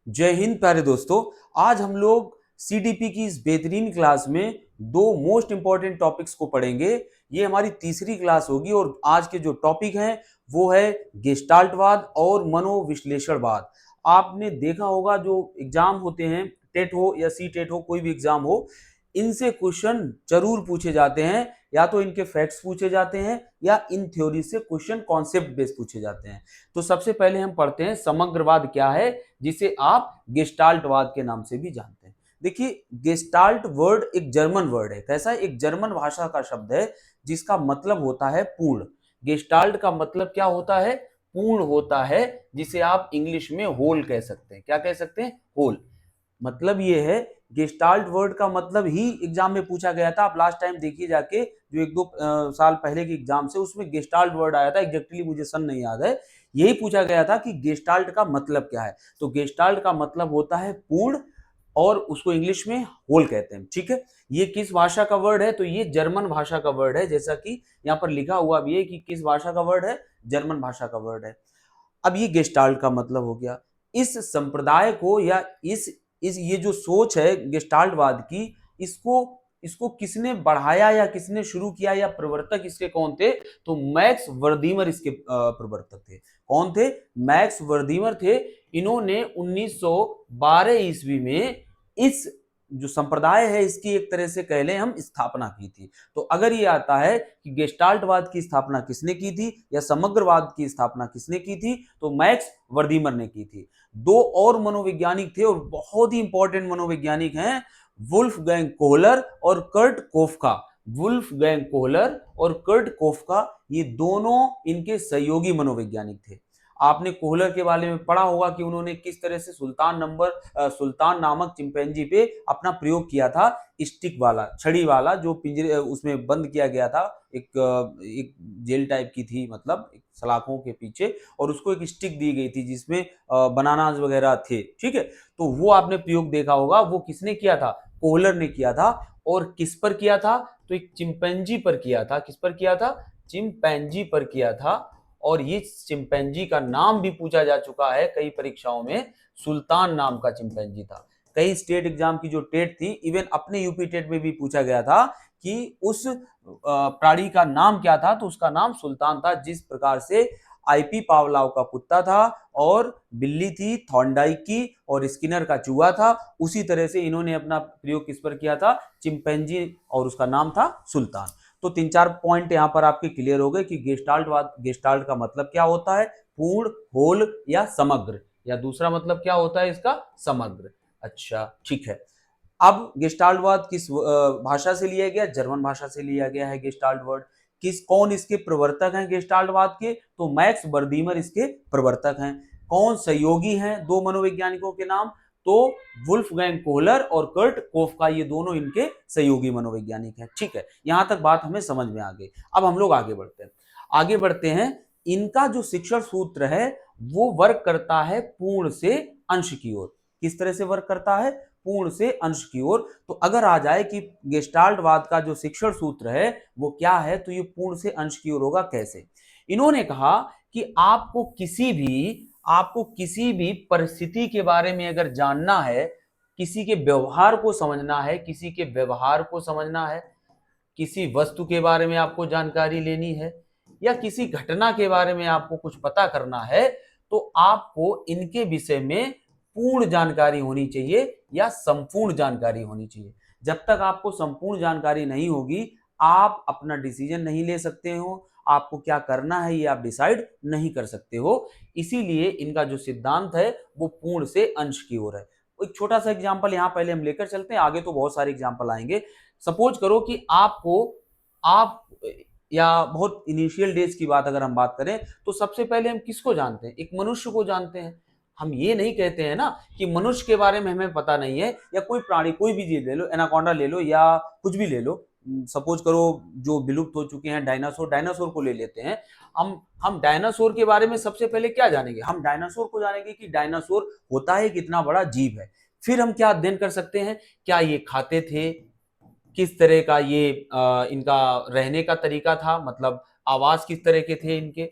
जय हिंद प्यारे दोस्तों। आज हम लोग सीडीपी की इस बेहतरीन क्लास में दो मोस्ट इंपॉर्टेंट टॉपिक्स को पढ़ेंगे। ये हमारी तीसरी क्लास होगी और आज के जो टॉपिक हैं वो है गेस्टाल्टवाद और मनोविश्लेषणवाद। आपने देखा होगा जो एग्जाम होते हैं, टेट हो या सी टेट हो, कोई भी एग्जाम हो, इनसे क्वेश्चन जरूर पूछे जाते हैं। या तो इनके फैक्ट्स पूछे जाते हैं या इन थ्योरी से क्वेश्चन कॉन्सेप्ट बेस्ड पूछे जाते हैं। तो सबसे पहले हम पढ़ते हैं समग्रवाद क्या है, जिसे आप गेस्टाल्टवाद के नाम से भी जानते हैं। देखिए, गेस्टाल्ट वर्ड एक जर्मन वर्ड है। कैसा? एक जर्मन भाषा का शब्द है जिसका मतलब होता है पूर्ण। गेस्टाल्ट का मतलब क्या होता है? पूर्ण होता है, जिसे आप इंग्लिश में होल कह सकते हैं। क्या कह सकते हैं? होल। मतलब ये है, गेस्टाल्ट वर्ड का मतलब ही एग्जाम में पूछा गया था। आप लास्ट टाइम देखिए जाके, जो एक दो साल पहले के एग्जाम से, उसमें गेस्टाल्ट वर्ड आया था। एग्जैक्टली मुझे सन नहीं याद है। यही पूछा गया था कि गेस्टाल्ट का मतलब क्या है। तो गेस्टाल्ट का मतलब होता है पूर्ण, और उसको इंग्लिश में होल कहते हैं। ठीक है, ये किस भाषा का वर्ड है? तो ये जर्मन भाषा का वर्ड है, जैसा कि यहाँ पर लिखा हुआ भी है कि किस भाषा का वर्ड है, जर्मन भाषा का वर्ड है। अब ये गेस्टाल्ट का मतलब हो गया। इस संप्रदाय को या इस ये जो सोच है गेस्टाल्टवाद की, इसको इसको किसने बढ़ाया या किसने शुरू किया या प्रवर्तक इसके कौन थे? तो मैक्स वर्दीमर इसके प्रवर्तक थे। कौन थे? मैक्स वर्दीमर थे। इन्होंने 1912 ईस्वी में इस जो संप्रदाय है इसकी एक तरह से कह लें हम स्थापना की थी। तो अगर ये आता है कि गेस्टाल्टवाद की स्थापना किसने की थी या समग्रवाद की स्थापना किसने की थी, तो मैक्स वर्दीमर ने की थी। दो और मनोवैज्ञानिक थे और बहुत ही इंपॉर्टेंट मनोवैज्ञानिक हैं, वुल्फगैंग कोहलर और कर्ट कोफका। वुल्फगैंग कोहलर और कर्ट कोफका, ये दोनों इनके सहयोगी मनोवैज्ञानिक थे। आपने कोहलर के बारे में पढ़ा होगा कि उन्होंने किस तरह से सुल्तान नामक चिंपैंजी पे अपना प्रयोग किया था। स्टिक वाला, छड़ी वाला, जो पिंजरे उसमें बंद किया गया था। एक जेल टाइप की थी, मतलब एक सलाखों के पीछे, और उसको एक स्टिक दी गई थी जिसमें बनानास वगैरह थे। ठीक है, तो वो आपने प्रयोग देखा होगा। वो किसने किया था? कोहलर ने किया था। और किस पर किया था? तो एक चिंपैंजी पर किया था। किस पर किया था? चिंपैंजी पर किया था। और ये चिंपैंजी का नाम भी पूछा जा चुका है कई परीक्षाओं में। सुल्तान नाम का चिंपैंजी था। कई स्टेट एग्जाम की जो टेट थी, इवन अपने यूपी टेट में भी पूछा गया था कि उस प्राणी का नाम क्या था। तो उसका नाम सुल्तान था। जिस प्रकार से आईपी पावलाव का कुत्ता था और बिल्ली थी थॉर्नडाइक की और स्किनर का चूहा था, उसी तरह से इन्होंने अपना प्रयोग किस पर किया था? चिंपैंजी, और उसका नाम था सुल्तान। तो तीन चार पॉइंट यहां पर आपके क्लियर हो गए कि गेस्टाल्ट का मतलब क्या होता है? पूर्ण, होल या समग्र। या दूसरा मतलब क्या होता है इसका? समग्र। अच्छा, ठीक है। अब गेस्टाल्टवाद किस भाषा से लिया गया? जर्मन भाषा से लिया गया है गेस्टाल्ट वर्ड। कौन इसके प्रवर्तक हैं गेस्टाल्टवाद के? तो मैक्स वर्दीमर इसके प्रवर्तक हैं। कौन सहयोगी हैं दो मनोवैज्ञानिकों के नाम? तो वुल्फगैंग कोहलर और कर्ट कोफका, ये दोनों इनके सहयोगी मनोवैज्ञानिक हैं। ठीक है, यहां तक बात हमें समझ में आ गई। अब हम लोग आगे बढ़ते हैं। इनका जो शिक्षण सूत्र है वो वर्क करता है पूर्ण से अंश की ओर। किस तरह से वर्क करता है? पूर्ण से अंश की ओर। तो अगर आ जाए कि गेस्टाल्टवाद का जो शिक्षण सूत्र है वो क्या है, तो ये पूर्ण से अंश की ओर होगा। कैसे? इन्होंने कहा कि आपको किसी भी परिस्थिति के बारे में अगर जानना है, किसी के व्यवहार को समझना है, किसी के व्यवहार को समझना है, किसी वस्तु के बारे में आपको जानकारी लेनी है, या किसी घटना के बारे में आपको कुछ पता करना है, तो आपको इनके विषय में पूर्ण जानकारी होनी चाहिए या संपूर्ण जानकारी होनी चाहिए। जब तक आपको संपूर्ण जानकारी नहीं होगी, आप अपना डिसीजन नहीं ले सकते हो। आपको क्या करना है ये आप डिसाइड नहीं कर सकते हो। इसीलिए इनका जो सिद्धांत है वो पूर्ण से अंश की ओर है। एक छोटा सा एग्जांपल यहां पहले हम लेकर चलते हैं, आगे तो बहुत सारे एग्जांपल आएंगे। सपोज करो कि आप या बहुत इनिशियल डेज की बात अगर हम बात करें, तो सबसे पहले हम किसको जानते हैं? एक मनुष्य को जानते हैं। हम ये नहीं कहते हैं ना कि मनुष्य के बारे में हमें पता नहीं है, या कोई प्राणी, कोई भी चीज ले लो, एनाकोंडा ले लो या कुछ भी ले लो। सपोज करो जो विलुप्त हो चुके हैं डायनासोर को ले लेते हैं। हम डायनासोर के बारे में सबसे पहले क्या जानेंगे? हम डायनासोर को जानेंगे कि डायनासोर होता है, कितना बड़ा जीव है। फिर हम क्या अध्ययन कर सकते हैं? क्या ये खाते थे? किस तरह का ये इनका रहने का तरीका था, मतलब आवास किस तरह के थे इनके,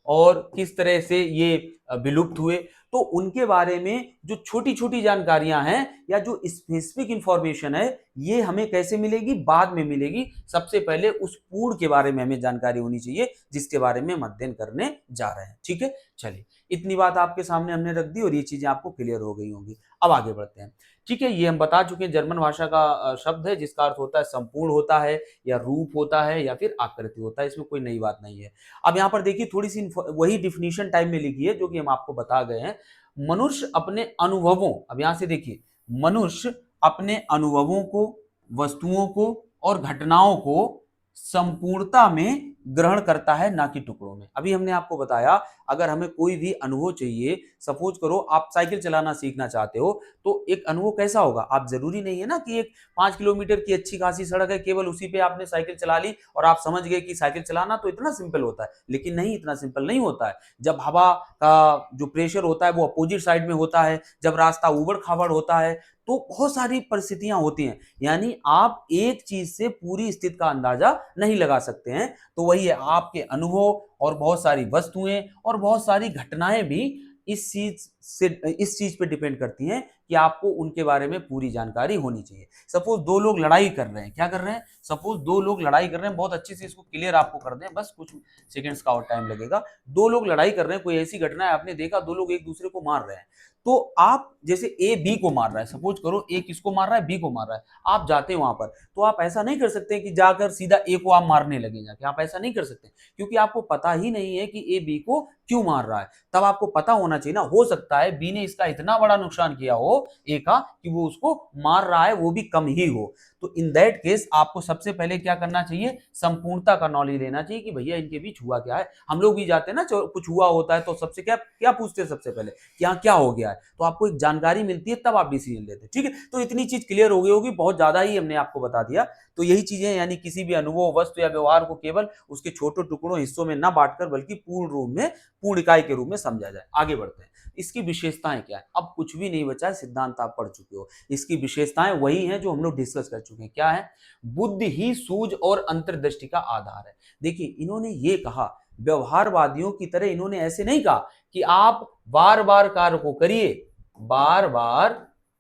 और किस तरह से ये विलुप्त हुए, तो उनके बारे में जो छोटी छोटी जानकारियां हैं या जो स्पेसिफिक इंफॉर्मेशन है, ये हमें कैसे मिलेगी, बाद में मिलेगी। सबसे पहले उस पूर्ण के बारे में हमें जानकारी होनी चाहिए जिसके बारे में हम अध्ययन करने जा रहे हैं। ठीक है, चलिए इतनी बात आपके सामने हमने रख दी और ये चीजें आपको क्लियर हो गई होंगी। अब आगे बढ़ते हैं। ठीक है, ये हम बता चुके हैं जर्मन भाषा का शब्द है जिसका अर्थ होता है संपूर्ण होता है, या रूप होता है, या फिर आकृति होता है। इसमें कोई नई बात नहीं है। अब यहाँ पर देखिए थोड़ी सी वही डिफिनीशन टाइम में लिखी है जो कि हम आपको बता गए हैं। मनुष्य अपने अनुभवों, अब यहां से देखिए, मनुष्य अपने अनुभवों को, वस्तुओं को और घटनाओं को संपूर्णता में ग्रहण करता है, ना कि टुकड़ों में। अभी हमने आपको बताया अगर हमें कोई भी अनुभव चाहिए, सपोज करो आप साइकिल चलाना सीखना चाहते हो, तो एक अनुभव कैसा होगा, आप जरूरी नहीं है ना कि एक 5 किलोमीटर की अच्छी खासी सड़क है, केवल उसी पे आपने साइकिल चला ली और आप समझ गए कि साइकिल चलाना तो इतना सिंपल होता है। लेकिन नहीं, इतना सिंपल नहीं होता है। जब हवा का जो प्रेशर होता है वो अपोजिट साइड में होता है, जब रास्ता उबड़ खाबड़ होता है, तो बहुत सारी परिस्थितियां होती हैं। यानी आप एक चीज से पूरी स्थिति का अंदाजा नहीं लगा सकते हैं। तो वही है, आपके अनुभव और बहुत सारी वस्तुएं और बहुत सारी घटनाएं भी इस चीज पे डिपेंड करती हैं कि आपको उनके बारे में पूरी जानकारी होनी चाहिए। सपोज दो लोग लड़ाई कर रहे हैं, क्या कर रहे हैं, सपोज दो लोग लड़ाई कर रहे हैं, बहुत अच्छे से इसको क्लियर आपको कर दें, बस कुछ सेकंड्स का और टाइम लगेगा। दो लोग लड़ाई कर रहे हैं, कोई ऐसी घटना है आपने देखा, दो लोग एक दूसरे को मार रहे हैं, तो आप जैसे ए बी को मार रहा है, सपोज करो ए किसको मार रहा है, बी को मार रहा है, आप जाते हैं वहां पर, तो आप ऐसा नहीं कर सकते कि जाकर सीधा ए को आप मारने लगे जाके, आप ऐसा नहीं कर सकते, क्योंकि आपको पता ही नहीं है कि ए बी को क्यों मार रहा है। तब आपको पता होना चाहिए ना, हो सकता है बी ने इसका इतना बड़ा नुकसान किया हो ए का कि वो उसको मार रहा है, वो भी कम ही हो। तो इन दैट केस आपको सबसे पहले क्या करना चाहिए, संपूर्णता का नॉलेज लेना चाहिए कि भैया इनके बीच हुआ क्या है। हम लोग भी जाते हैं ना, कुछ हुआ होता है तो सबसे क्या क्या पूछते हैं, सबसे पहले क्या क्या हो गया है, तो आपको एक जानकारी मिलती है, तब आप डिसीजन लेते हैं। ठीक है, तो इतनी चीज क्लियर हो गई होगी, बहुत ज्यादा ही हमने आपको बता दिया। तो यही चीजें, यानी किसी भी अनुभव, वस्तु या व्यवहार को केवल उसके छोटे टुकड़ों, हिस्सों में न बांटकर बल्कि पूर्ण रूप में, पूर्ण इकाई के रूप में समझा जाए। आगे बढ़ते हैं, इसकी विशेषताएं क्या है। अब कुछ भी नहीं बचा है, सिद्धांत आप पढ़ चुके हो। इसकी विशेषताएं वही हैं जो हम लोग डिस्कस कर चुके हैं। क्या है, बुद्धि ही सूझ और अंतर्दृष्टि का आधार है। देखिए इन्होंने ये कहा, व्यवहारवादियों की तरह इन्होंने ऐसे नहीं कहा कि आप बार बार कार्य को करिए, बार बार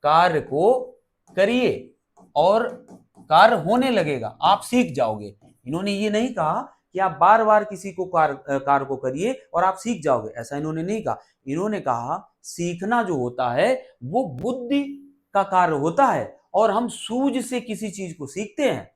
कार्य को करिए और कार्य होने लगेगा, आप सीख जाओगे। इन्होंने ये नहीं कहा कि आप बार बार किसी को कार्य को करिए और आप सीख जाओगे, ऐसा इन्होंने नहीं कहा। इन्होंने कहा सीखना जो होता है वो बुद्धि का कार्य होता है और हम सूझ से किसी चीज को सीखते हैं।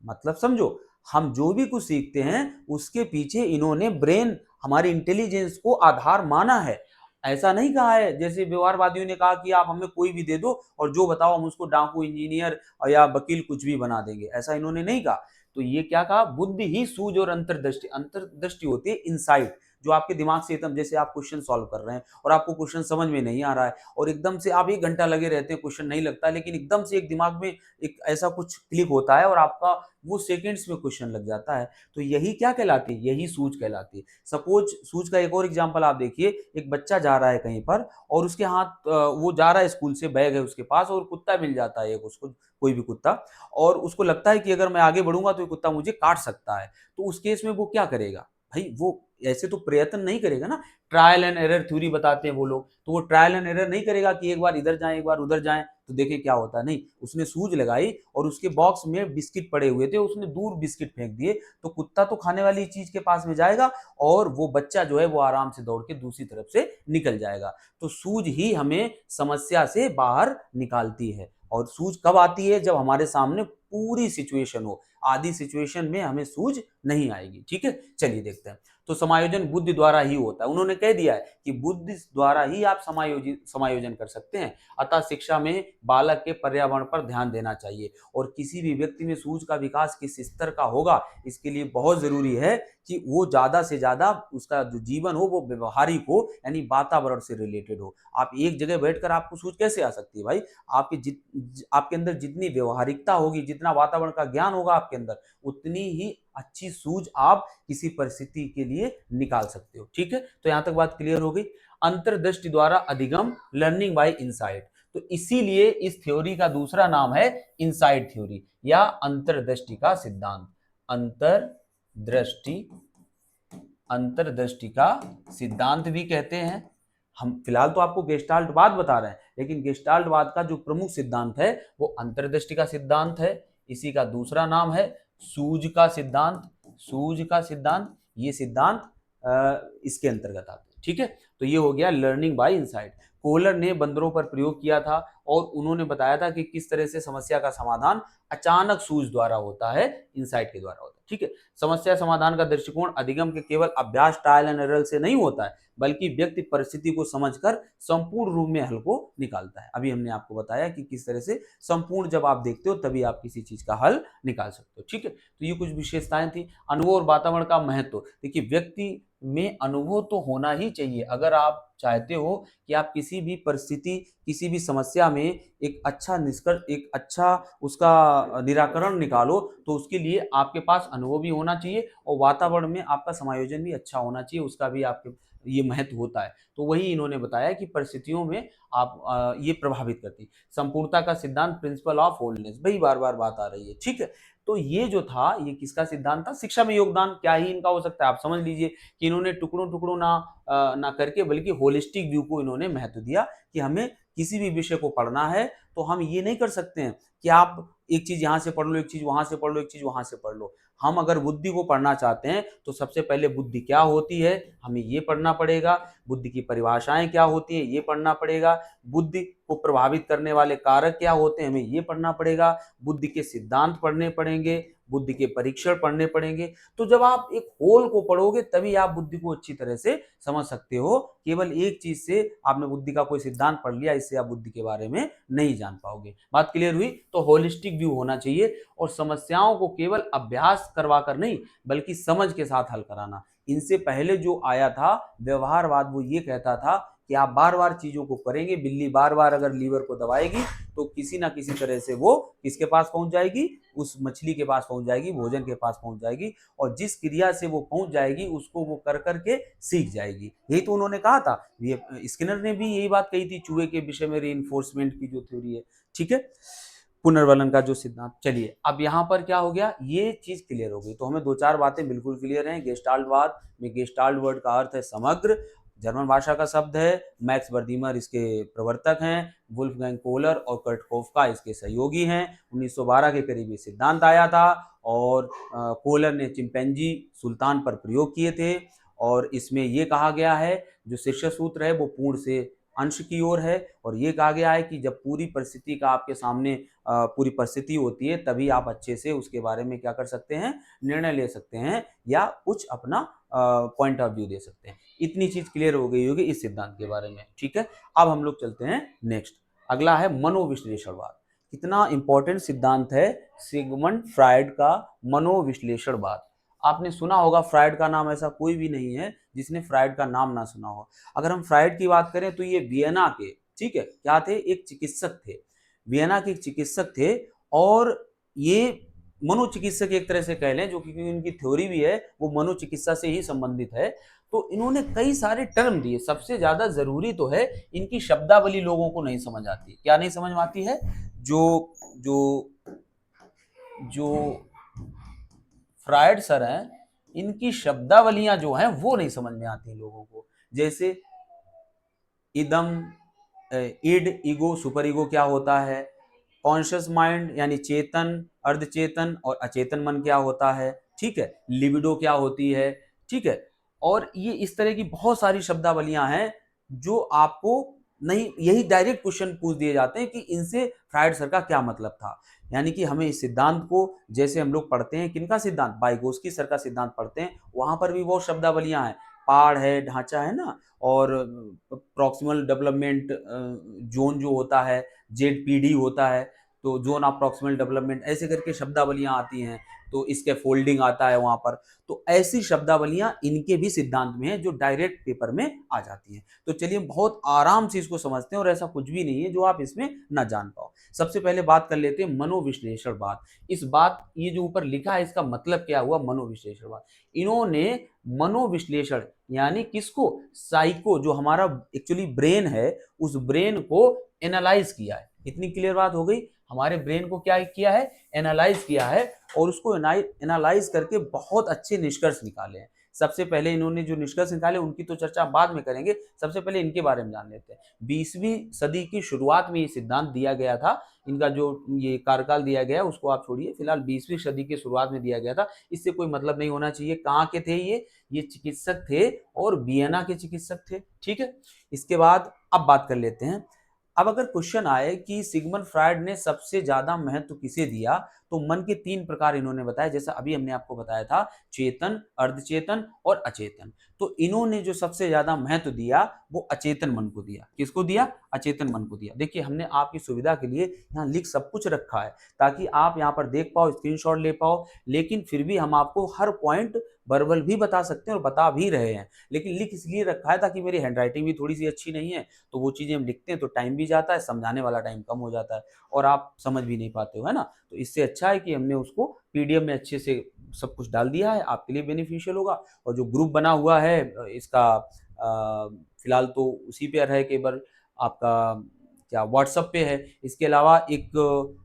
मतलब समझो, हम जो भी कुछ सीखते हैं उसके पीछे इन्होंने ब्रेन, हमारे इंटेलिजेंस को आधार माना है। ऐसा नहीं कहा है जैसे व्यवहारवादियों ने कहा कि आप हमें कोई भी दे दो और जो बताओ हम उसको डाकू, इंजीनियर या वकील कुछ भी बना देंगे, ऐसा इन्होंने नहीं कहा। तो ये क्या कहा, बुद्धि ही सूझ और अंतर्दृष्टि। अंतर्दृष्टि होती है इनसाइट, जो आपके दिमाग से एकदम, जैसे आप क्वेश्चन सॉल्व कर रहे हैं और आपको क्वेश्चन समझ में नहीं आ रहा है और एकदम से आप 1 घंटा लगे रहते हैं, क्वेश्चन नहीं लगता, लेकिन एकदम से एक दिमाग में एक ऐसा कुछ क्लिक होता है और आपका वो सेकंड्स में क्वेश्चन लग जाता है। तो यही क्या कहलाती है, यही सूझ कहलाती है। सपोज सूझ का एक और एग्जांपल आप देखिए, एक बच्चा जा रहा है कहीं पर और उसके हाथ, वो जा रहा है स्कूल से, बैग है उसके पास और कुत्ता मिल जाता है एक उसको, कोई भी कुत्ता, और उसको लगता है कि अगर मैं आगे बढ़ूंगा तो ये कुत्ता मुझे काट सकता है। तो उस केस में वो क्या करेगा भाई, वो ऐसे तो प्रयत्न नहीं करेगा ना, ट्रायल एंड एरर थ्योरी बताते हैं वो लोग, तो वो ट्रायल एंड एरर नहीं करेगा कि एक बार इधर जाए एक बार उधर जाए तो देखे क्या होता है। नहीं, उसने सूझ लगाई और उसके बॉक्स में बिस्किट पड़े हुए थे, उसने दूर बिस्किट फेंक दिए, तो कुत्ता तो खाने वाली चीज के पास में जाएगा और वो बच्चा जो है वो आराम से दौड़ के दूसरी तरफ से निकल जाएगा। तो सूझ ही हमें समस्या से बाहर निकालती है। और सूझ कब आती है, जब हमारे सामने पूरी सिचुएशन हो, आधी सिचुएशन में हमें सूझ नहीं आएगी। ठीक है, चलिए देखते हैं। तो समायोजन बुद्धि द्वारा ही होता है, उन्होंने कह दिया है कि बुद्धि द्वारा ही आप समायोजन कर सकते हैं। अतः शिक्षा में बालक के पर्यावरण पर ध्यान देना चाहिए और किसी भी व्यक्ति में सूझ का विकास किस स्तर का होगा, इसके लिए बहुत जरूरी है कि वो ज्यादा से ज्यादा उसका जो जीवन हो वो व्यवहारिक हो, यानी वातावरण से रिलेटेड हो। आप एक जगह बैठकर आपको सूझ कैसे आ सकती है भाई, आपके अंदर जितनी व्यवहारिकता होगी, जितना वातावरण का ज्ञान होगा आपके अंदर, उतनी ही अच्छी सूझ आप किसी परिस्थिति के लिए निकाल सकते हो। ठीक है, तो यहां तक बात क्लियर हो गई। अंतर्दृष्टि द्वारा अधिगम, लर्निंग बाय इनसाइट, तो इसीलिए इस थ्योरी का दूसरा नाम है इनसाइट थ्योरी या अंतर्दृष्टि का सिद्धांत। अंतर्दृष्टि, अंतर्दृष्टि का सिद्धांत भी कहते हैं, हम फिलहाल तो आपको गेस्टाल्टवाद बता रहे हैं, लेकिन गेस्टाल्टवाद का जो प्रमुख सिद्धांत है वो अंतर्दृष्टि का सिद्धांत है। इसी का दूसरा नाम है सूझ का सिद्धांत। सूझ का सिद्धांत, ये सिद्धांत इसके अंतर्गत आते हैं। ठीक है, तो ये हो गया लर्निंग बाय इनसाइट। कोहलर ने बंदरों पर प्रयोग किया था और उन्होंने बताया था कि किस तरह से समस्या का समाधान अचानक सूझ द्वारा होता है, इनसाइट के द्वारा होता है। ठीक है, समस्या समाधान का दृष्टिकोण अधिगम के केवल अभ्यास, ट्रायल एंड एरर से नहीं होता है, बल्कि व्यक्ति परिस्थिति को समझकर संपूर्ण रूप में हल को निकालता है। अभी हमने आपको बताया कि किस तरह से संपूर्ण जब आप देखते हो तभी आप किसी चीज का हल निकाल सकते हो। ठीक है, तो ये कुछ विशेषताएं थी। अनुभव और वातावरण का महत्व, देखिए व्यक्ति में अनुभव तो होना ही चाहिए। अगर आप चाहते हो कि आप किसी भी परिस्थिति, किसी भी समस्या में एक अच्छा निष्कर्ष, एक अच्छा उसका निराकरण निकालो, तो उसके लिए आपके पास अनुभव भी होना चाहिए और वातावरण में आपका समायोजन भी अच्छा होना चाहिए, उसका भी आपके ये महत्व होता है। तो वही इन्होंने बताया कि परिस्थितियों में आप ये प्रभावित करती। संपूर्णता का सिद्धांत, प्रिंसिपल ऑफ होलनेस, भाई बार बार बात आ रही है। ठीक है, तो ये जो था ये किसका सिद्धांत था? शिक्षा में योगदान क्या ही इनका हो सकता है। आप समझ लीजिए कि इन्होंने टुकड़ों टुकड़ों ना करके बल्कि होलिस्टिक व्यू को इन्होंने महत्व दिया कि हमें किसी भी विषय को पढ़ना है तो हम ये नहीं कर सकते हैं कि आप एक चीज यहाँ से पढ़ लो, एक चीज वहां से पढ़ लो, एक चीज वहां से पढ़ लो। हम अगर बुद्धि को पढ़ना चाहते हैं तो सबसे पहले बुद्धि क्या होती है हमें ये पढ़ना पड़ेगा, बुद्धि की परिभाषाएं क्या होती हैं ये पढ़ना पड़ेगा, बुद्धि को प्रभावित करने वाले कारक क्या होते हैं हमें ये पढ़ना पड़ेगा, बुद्धि के सिद्धांत पढ़ने पड़ेंगे, बुद्धि के परीक्षण पढ़ने पड़ेंगे। तो जब आप एक होल को पढ़ोगे तभी आप बुद्धि को अच्छी तरह से समझ सकते हो। केवल एक चीज से आपने बुद्धि का कोई सिद्धांत पढ़ लिया, इससे आप बुद्धि के बारे में नहीं जान पाओगे। बात क्लियर हुई? तो होलिस्टिक व्यू होना चाहिए और समस्याओं को केवल अभ्यास करवाकर नहीं बल्कि समझ के साथ हल कराना। इनसे पहले जो आया था व्यवहारवाद, वो ये कहता था कि आप बार बार चीजों को करेंगे, बिल्ली बार बार अगर लीवर को दबाएगी तो किसी ना किसी तरह से वो किसके पास पहुंच जाएगी, उस मछली के पास पहुंच जाएगी, भोजन के पास पहुंच जाएगी, और जिस क्रिया से वो पहुंच जाएगी उसको वो कर करके सीख जाएगी। यही तो उन्होंने कहा था, ये स्किनर ने भी यही बात कही थी चूहे के विषय में, रीइंफोर्समेंट की जो थ्योरी है। ठीक है, पुनर्वलन का जो सिद्धांत। चलिए अब यहाँ पर क्या हो गया, ये चीज क्लियर हो गई। तो हमें दो चार बातें बिल्कुल क्लियर हैं। गेस्टाल्टवाद में गेस्टाल्ट वर्ड का अर्थ है समग्र, जर्मन भाषा का शब्द है, मैक्स बर्दीमर इसके प्रवर्तक हैं, वुल्फगैंग कोहलर और कर्ट कोफका इसके सहयोगी हैं। 1912 के करीब ये सिद्धांत आया था और कोहलर ने चिंपैंजी सुल्तान पर प्रयोग किए थे और इसमें ये कहा गया है, जो शीर्ष सूत्र है वो पूर्ण से अंश की ओर है और ये कहा गया है कि जब पूरी परिस्थिति का आपके सामने पूरी परिस्थिति होती है तभी आप अच्छे से उसके बारे में क्या कर सकते हैं, निर्णय ले सकते हैं या कुछ अपना पॉइंट ऑफ व्यू दे सकते हैं। इतनी चीज क्लियर हो गई होगी इस सिद्धांत के बारे में। ठीक है, अब हम लोग चलते हैं नेक्स्ट। अगला है मनोविश्लेषणवाद। कितना इंपॉर्टेंट सिद्धांत है सिगमंड फ्रायड का मनोविश्लेषणवाद। आपने सुना होगा, फ्रायड का नाम ऐसा कोई भी नहीं है जिसने फ्रायड का नाम ना सुना हो। अगर हम फ्रायड की बात करें तो ये वियना के, ठीक है, क्या थे, एक चिकित्सक थे, वियना के एक चिकित्सक थे और ये मनोचिकित्सक एक तरह से कह लें, जो क्योंकि इनकी थ्योरी भी है वो मनोचिकित्सा से ही संबंधित है। तो इन्होंने कई सारे टर्म दिए। सबसे ज्यादा जरूरी तो है इनकी शब्दावली लोगों को नहीं समझ आती। क्या नहीं समझ में आती है? जो जो जो फ्रायड सर हैं, इनकी शब्दावलियां जो हैं वो नहीं समझ में आती लोगों को। जैसे इदम, इड, ईगो, सुपर ईगो क्या होता है, कॉन्शियस माइंड यानी चेतन, अर्धचेतन और अचेतन मन क्या होता है, ठीक है, लिबिडो क्या होती है, ठीक है। और ये इस तरह की बहुत सारी शब्दावलियां हैं जो आपको नहीं, यही डायरेक्ट क्वेश्चन पूछ दिए जाते हैं कि इनसे फ्रायड सर का क्या मतलब था। यानी कि हमें इस सिद्धांत को, जैसे हम लोग पढ़ते हैं किनका सिद्धांत, वाइगोस्की सर का सिद्धांत पढ़ते हैं, वहां पर भी बहुत शब्दावलियां हैं, पाड़ है, ढांचा है ना, और प्रॉक्सिमल डेवलपमेंट जोन जो होता है, जेडपीडी होता है, तो जोन ऑफ प्रॉक्सिमल डेवलपमेंट, ऐसे करके शब्दावलियां आती हैं, तो इसके फोल्डिंग आता है वहां पर। तो ऐसी शब्दावलियां इनके भी सिद्धांत में है जो डायरेक्ट पेपर में आ जाती हैं। तो चलिए बहुत आराम से इसको समझते हैं और ऐसा कुछ भी नहीं है जो आप इसमें ना जान पाओ। सबसे पहले बात कर लेते हैं मनोविश्लेषणवाद। इस बात, ये जो ऊपर लिखा है इसका मतलब क्या हुआ, मनोविश्लेषणवाद। इन्होंने मनोविश्लेषण यानी किसको, साइको, जो हमारा एक्चुअली ब्रेन है, उस ब्रेन को एनालाइज किया है। इतनी क्लियर बात हो गई, हमारे ब्रेन को क्या किया है, एनालाइज किया है और उसको एनालाइज करके बहुत अच्छे निष्कर्ष निकाले हैं। सबसे पहले इन्होंने जो निष्कर्ष निकाले उनकी तो चर्चा बाद में करेंगे, सबसे पहले इनके बारे में जान लेते हैं। 20वीं सदी की शुरुआत में ये सिद्धांत दिया गया था, इनका जो ये कार्यकाल दिया गया उसको आप छोड़िए, फिलहाल 20वीं सदी की शुरुआत में दिया गया था। इससे कोई मतलब नहीं होना चाहिए। कहाँ के थे ये चिकित्सक थे और वियना के चिकित्सक थे, ठीक है। इसके बाद अब बात कर लेते हैं। अब अगर क्वेश्चन आए कि सिगमंड फ्रायड ने सबसे ज्यादा महत्व किसे दिया, तो मन के 3 प्रकार इन्होंने बताया, जैसा अभी हमने आपको बताया था, चेतन, अर्धचेतन और अचेतन। तो इन्होंने जो सबसे ज्यादा महत्व दिया वो अचेतन मन को दिया। किसको दिया? अचेतन मन को दिया। देखिए हमने आपकी सुविधा के लिए यहाँ लिख सब कुछ रखा है ताकि आप यहाँ पर देख पाओ, स्क्रीनशॉट ले पाओ, लेकिन फिर भी हम आपको हर पॉइंट वर्बल भी बता सकते हैं और बता भी रहे हैं, लेकिन लिख इसलिए रखा है ताकि मेरी हैंडराइटिंग भी थोड़ी सी अच्छी नहीं है, तो वो चीजें हम लिखते हैं तो टाइम भी जाता है, समझाने वाला टाइम कम हो जाता है और आप समझ भी नहीं पाते हो, है ना। तो इससे अच्छा है कि हमने उसको पीडीएफ में अच्छे से सब कुछ डाल दिया है, आपके लिए बेनिफिशियल होगा। और जो ग्रुप बना हुआ है इसका फिलहाल तो उसी पे रहे, केवल आपका क्या व्हाट्सएप पे है। इसके अलावा एक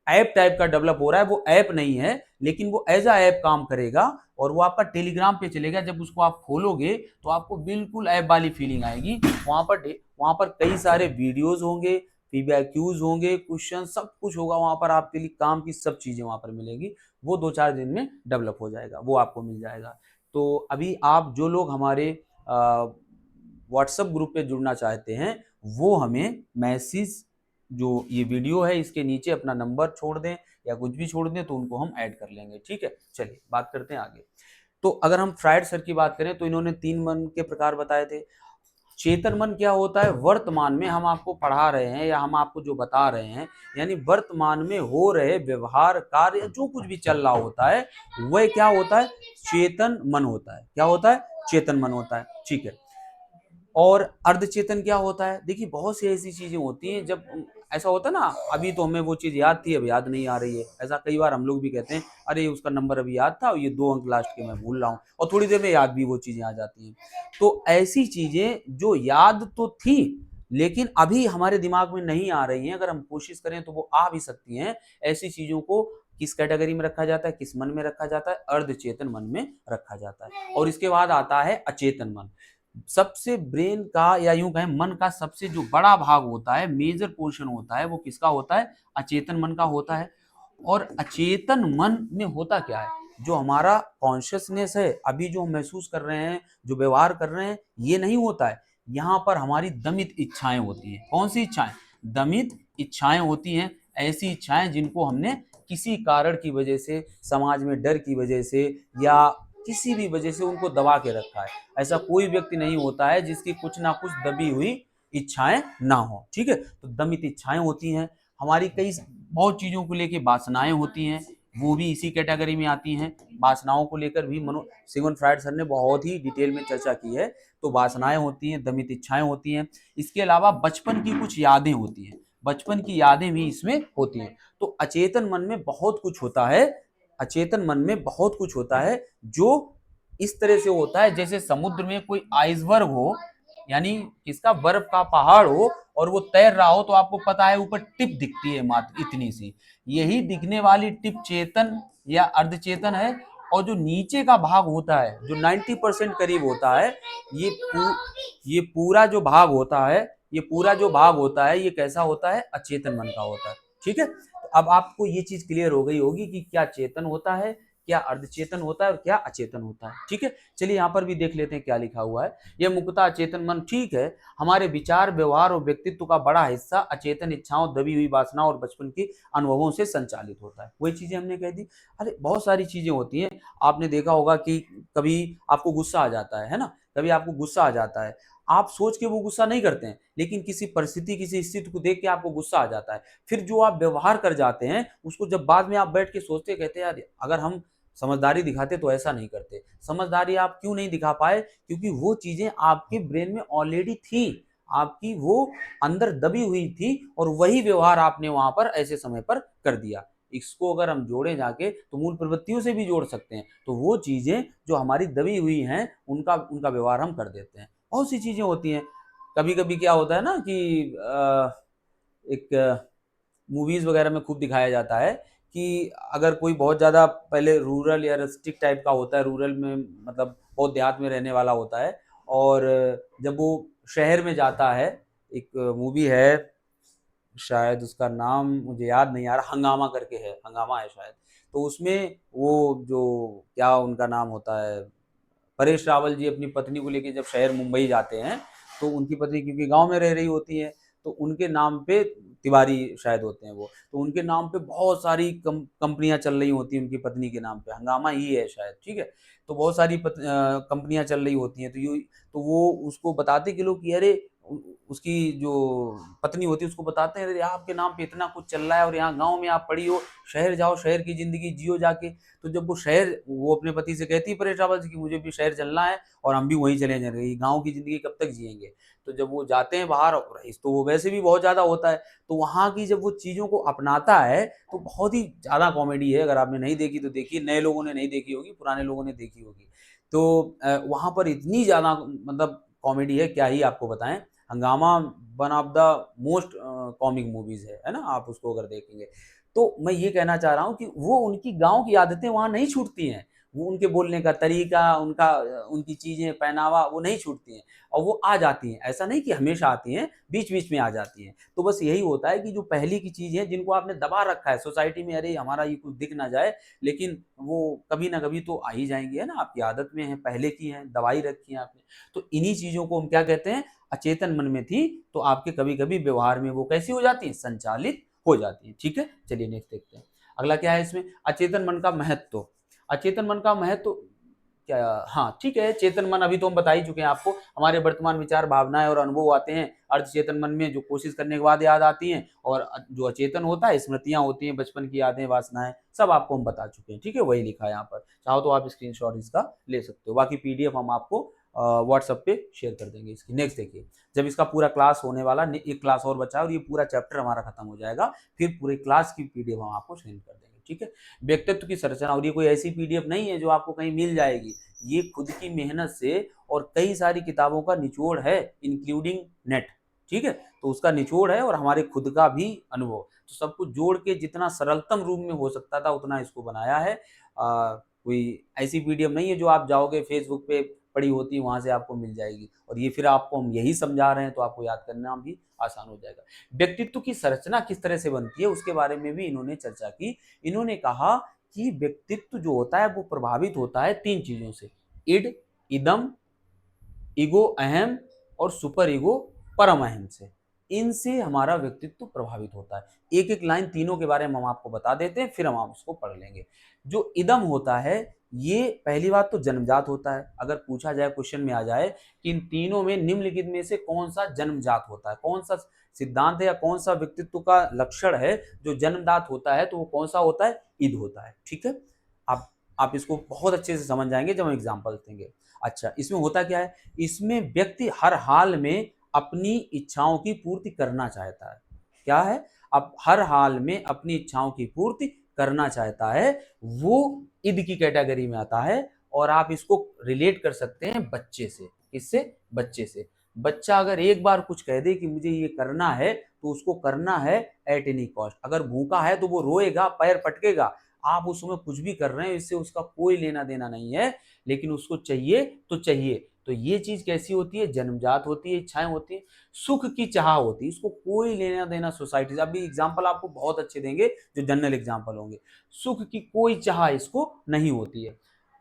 ऐप टाइप का डेवलप हो रहा है, वो ऐप नहीं है लेकिन वो एज अ ऐप काम करेगा और वो आपका टेलीग्राम पे चलेगा। जब उसको आप खोलोगे तो आपको बिल्कुल ऐप वाली फीलिंग आएगी। वहां पर कई सारे वीडियोस होंगे, FAQs होंगे, क्वेश्चन, सब कुछ होगा वहां पर, आपके लिए काम की सब चीजें वहां पर मिलेगी। वो 2-4 दिन में डेवलप हो जाएगा, वो आपको मिल जाएगा। तो अभी आप जो लोग हमारे व्हाट्सएप ग्रुप पे जुड़ना चाहते हैं वो हमें मैसेज, जो ये वीडियो है इसके नीचे अपना नंबर छोड़ दें या कुछ भी छोड़ दें तो उनको हम ऐड कर लेंगे, ठीक है। चलिए बात करते हैं आगे। तो अगर हम फ्रायड सर की बात करें तो इन्होंने 3 मन के प्रकार बताए थे। चेतन मन क्या होता है? वर्तमान में हम आपको पढ़ा रहे हैं या हम आपको जो बता रहे हैं, यानी वर्तमान में हो रहे व्यवहार, कार्य, जो कुछ भी चल रहा होता है वह क्या होता है? चेतन मन होता है। क्या होता है? चेतन मन होता है, ठीक है। और अर्धचेतन क्या होता है? देखिए बहुत सी ऐसी चीजें होती हैं, जब ऐसा होता है ना, अभी तो हमें वो चीज याद थी अब याद नहीं आ रही है, ऐसा कई बार हम लोग भी कहते हैं, अरे उसका नंबर अभी याद था और ये 2 अंक लास्ट के मैं भूल रहा हूँ, और थोड़ी देर में याद भी वो चीजें आ जाती हैं। तो ऐसी चीजें जो याद तो थी लेकिन अभी हमारे दिमाग में नहीं आ रही हैं, अगर हम कोशिश करें तो वो आ भी सकती हैं। ऐसी चीजों को किस कैटेगरी में रखा जाता है? किस मन में रखा जाता है? अर्धचेतन मन में रखा जाता है। और इसके बाद आता है अचेतन मन। सबसे ब्रेन का या यूं कहें मन का सबसे जो बड़ा भाग होता है, मेजर पोर्शन होता है, वो किसका होता है? अचेतन मन का होता है। और अचेतन मन में होता क्या है? जो हमारा कॉन्शियसनेस है, अभी जो हम महसूस कर रहे हैं, जो व्यवहार कर रहे हैं, ये नहीं होता है। यहाँ पर हमारी दमित इच्छाएं होती हैं। कौन सी इच्छाएं? दमित इच्छाएं होती हैं। ऐसी इच्छाएं जिनको हमने किसी कारण की वजह से, समाज में डर की वजह से या किसी भी वजह से उनको दबा के रखा है। ऐसा कोई व्यक्ति नहीं होता है जिसकी कुछ ना कुछ दबी हुई इच्छाएं ना हो, ठीक है। तो दमित इच्छाएं होती हैं हमारी। कई बहुत चीजों को लेकर वासनाएं होती हैं, वो भी इसी कैटेगरी में आती हैं। वासनाओं को लेकर भी सिगमंड फ्रायड सर ने बहुत ही डिटेल में चर्चा की है। तो वासनाएं होती हैं, दमित इच्छाएं होती हैं। इसके अलावा बचपन की कुछ यादें होती हैं, बचपन की यादें भी इसमें होती हैं। तो अचेतन मन में बहुत कुछ होता है। अचेतन मन में बहुत कुछ होता है जो इस तरह से होता है जैसे समुद्र में कोई आइसबर्ग हो, यानी किसका? बर्फ का पहाड़ हो और वो तैर रहा हो, तो आपको पता है ऊपर टिप दिखती है मात्र इतनी सी, यही दिखने वाली टिप चेतन या अर्धचेतन है। और जो नीचे का भाग होता है जो 90% करीब होता है, ये पूरा जो भाग होता है, ये पूरा जो भाग होता है ये कैसा होता है? अचेतन मन का होता है, ठीक है। तो अब आपको ये चीज क्लियर हो गई होगी कि क्या चेतन होता है, क्या अर्धचेतन होता है और क्या अचेतन होता है, ठीक है। चलिए यहाँ पर भी देख लेते हैं क्या लिखा हुआ है। यह मुक्तः अचेतन मन, ठीक है, हमारे विचार, व्यवहार और व्यक्तित्व का बड़ा हिस्सा अचेतन इच्छाओं, दबी हुई वासनाओं और बचपन के अनुभवों से संचालित होता है। वही चीजें हमने कह दी। अरे बहुत सारी चीजें होती हैं। आपने देखा होगा कि कभी आपको गुस्सा आ जाता है ना, कभी आपको गुस्सा आ जाता है, आप सोच के वो गुस्सा नहीं करते हैं, लेकिन किसी परिस्थिति, किसी स्थिति को देख के आपको गुस्सा आ जाता है। फिर जो आप व्यवहार कर जाते हैं उसको जब बाद में आप बैठ के सोचते, कहते हैं यार अगर हम समझदारी दिखाते तो ऐसा नहीं करते। समझदारी आप क्यों नहीं दिखा पाए? क्योंकि वो चीजें आपके ब्रेन में ऑलरेडी थी, आपकी वो अंदर दबी हुई थी और वही व्यवहार आपने वहां पर ऐसे समय पर कर दिया। इसको अगर हम जोड़े जाके तो मूल प्रवृत्तियों से भी जोड़ सकते हैं। तो वो चीजें जो हमारी दबी हुई हैं उनका उनका व्यवहार हम कर देते हैं। बहुत सी चीजें होती हैं। कभी कभी क्या होता है ना कि एक मूवीज वगैरह में खूब दिखाया जाता है कि अगर कोई बहुत ज़्यादा पहले रूरल या रस्टिक टाइप का होता है, रूरल में मतलब बहुत देहात में रहने वाला होता है, और जब वो शहर में जाता है, एक मूवी है, शायद उसका नाम मुझे याद नहीं आ रहा, हंगामा करके है, हंगामा है शायद। तो उसमें वो जो क्या उनका नाम होता है, परेश रावल जी अपनी पत्नी को लेके जब शहर मुंबई जाते हैं, तो उनकी पत्नी क्योंकि गांव में रह रही होती है, तो उनके नाम पे तिवारी शायद होते हैं वो, तो उनके नाम पे बहुत सारी कंपनियां चल रही होती हैं, उनकी पत्नी के नाम पे, हंगामा ही है शायद, ठीक है। तो बहुत सारी कंपनियां चल रही होती हैं, तो वो उसको बताते कि लोग कि अरे उसकी जो पत्नी होती है उसको बताते हैं, अरे आपके नाम पे इतना कुछ चल रहा है और यहाँ गांव में आप पड़ी हो, शहर जाओ, शहर की जिंदगी जियो जाके। तो जब वो अपने पति से कहती है परेश रावल जी की मुझे भी शहर चलना है और हम भी वहीं चले जाएंगे, गांव की जिंदगी कब तक जिएंगे। तो जब वो जाते हैं बाहर, रईस तो वो वैसे भी बहुत ज्यादा होता है, तो वहां की जब वो चीजों को अपनाता है तो बहुत ही ज्यादा कॉमेडी है। अगर आपने नहीं देखी तो देखिए, नए लोगों ने नहीं देखी होगी, पुराने लोगों ने देखी होगी। तो वहां पर इतनी ज्यादा मतलब कॉमेडी है, क्या ही आपको बताएं। हंगामा one of the most comic movies है ना, आप उसको अगर देखेंगे। तो मैं ये कहना चाह रहा हूँ कि वो उनकी गांव की आदतें वहां नहीं छूटती हैं, वो उनके बोलने का तरीका, उनका उनकी चीजें, पहनावा, वो नहीं छूटती हैं, और वो आ जाती हैं। ऐसा नहीं कि हमेशा आती हैं, बीच बीच में आ जाती हैं। तो बस यही होता है कि जो पहले की चीजें हैं जिनको आपने दबा रखा है सोसाइटी में, अरे हमारा ये कुछ दिख ना जाए, लेकिन वो कभी ना कभी तो आ ही जाएंगी, है ना, आपकी आदत में है, पहले की है, दवाई रखी है आपने। तो इन्हीं चीजों को हम क्या कहते हैं, अचेतन मन में थी, तो आपके कभी कभी व्यवहार में वो कैसी हो जाती है, संचालित हो जाती है। ठीक है, चलिए नेक्स्ट देखते हैं। अगला क्या है इसमें, अचेतन मन का महत्व। अचेतन मन का महत्व क्या, हाँ ठीक है, चेतन मन अभी तो हम बता ही चुके हैं आपको, हमारे वर्तमान विचार, भावनाएं और अनुभव आते हैं अर्धचेतन मन में, जो कोशिश करने के बाद याद आती हैं, और जो अचेतन होता है स्मृतियां होती हैं, बचपन की यादें, वासनाएं, सब आपको हम बता चुके हैं। ठीक है, वही लिखा है यहाँ पर, चाहो तो आप स्क्रीनशॉट इसका ले सकते हो, बाकी पीडीएफ हम आपको व्हाट्सएप पे शेयर कर देंगे इसकी। नेक्स्ट देखिए, जब इसका पूरा क्लास होने वाला, एक क्लास और बचा है और ये पूरा चैप्टर हमारा खत्म हो जाएगा, फिर पूरे क्लास की पीडीएफ हम आपको सेंड कर देंगे। ठीक है, व्यक्तित्व की संरचना, और ये कोई ऐसी पीडीएफ नहीं है जो आपको कहीं मिल जाएगी, ये खुद की मेहनत से और कई सारी किताबों का निचोड़ है, इंक्लूडिंग नेट। ठीक है, तो उसका निचोड़ है और हमारे खुद का भी अनुभव, तो सब कुछ जोड़ के जितना सरलतम रूप में हो सकता था उतना इसको बनाया है। कोई ऐसी पीडीएफ नहीं है जो आप जाओगे फेसबुक पे पड़ी होती, वहां से आपको मिल जाएगी, और ये फिर आपको हम यही समझा रहे हैं तो आपको याद करना भी आसान हो जाएगा। व्यक्तित्व की संरचना किस तरह से बनती है उसके बारे में भी इन्होंने चर्चा की। इन्होंने कहा कि व्यक्तित्व जो होता है वो प्रभावित होता है तीन चीजों से, इड, इदम, ईगो अहम, और सुपर ईगो परम अहम से। इनसे हमारा व्यक्तित्व प्रभावित होता है। एक एक लाइन तीनों के बारे में हम आपको बता देते हैं, फिर हम आप उसको पढ़ लेंगे। जो इदम होता है, ये पहली बात तो जन्मजात होता है। अगर पूछा जाए, क्वेश्चन में आ जाए कि इन तीनों में निम्नलिखित में से कौन सा जन्मजात होता है, कौन सा सिद्धांत है या कौन सा व्यक्तित्व का लक्षण है जो जन्मजात होता है, तो वो कौन सा होता है, ईद होता है। ठीक है, आप इसको बहुत अच्छे से समझ जाएंगे जब हम एग्जाम्पल देंगे। अच्छा, इसमें होता क्या है, इसमें व्यक्ति हर हाल में अपनी इच्छाओं की पूर्ति करना चाहता है। क्या है, अब हर हाल में अपनी इच्छाओं की पूर्ति करना चाहता है, वो ईद की कैटेगरी में आता है। और आप इसको रिलेट कर सकते हैं बच्चे से। किससे, बच्चे से। बच्चा अगर एक बार कुछ कह दे कि मुझे ये करना है, तो उसको करना है एट एनी कॉस्ट। अगर भूखा है तो वो रोएगा, पैर पटकेगा, आप उस समय कुछ भी कर रहे हैं, इससे उसका कोई लेना देना नहीं है, लेकिन उसको चाहिए तो चाहिए। तो ये चीज कैसी होती है, जन्मजात होती है, इच्छाएं होती है। सुख की चाह होती है, इसको कोई लेना देना सोसाइटी से। अभी एग्जाम्पल आपको बहुत अच्छे देंगे जो जनरल एग्जाम्पल होंगे। सुख की कोई चाह इसको नहीं होती है।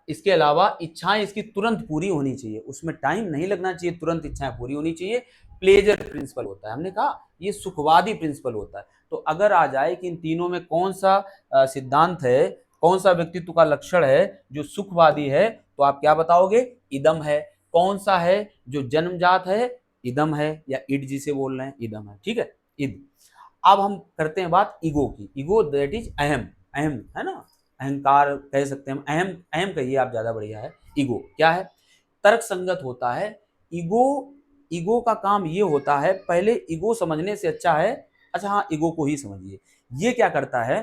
इसके अलावा इच्छाएं इसकी तुरंत पूरी होनी चाहिए, उसमें टाइम नहीं लगना चाहिए, तुरंत इच्छाएं पूरी होनी चाहिए। प्लेजर प्रिंसिपल होता है, हमने कहा ये सुखवादी प्रिंसिपल होता है। तो अगर आ जाए कि इन तीनों में कौन सा सिद्धांत है, कौन सा व्यक्तित्व का लक्षण है जो सुखवादी है, तो आप क्या बताओगे, इदम है। कौन सा है जो जन्मजात है, इदम है, या इड जिसे बोल रहे हैं, इदम है। ठीक है, इद। अब हम करते हैं बात ईगो की। ईगो दैट इज अहम, अहम है ना, अहंकार कह सकते हैं, अहम, अहम कहिए आप, ज्यादा बढ़िया है। ईगो क्या है, तर्क संगत होता है। ईगो, ईगो का काम ये होता है, पहले ईगो समझने से अच्छा है, अच्छा हाँ, ईगो को ही समझिए। ये क्या करता है,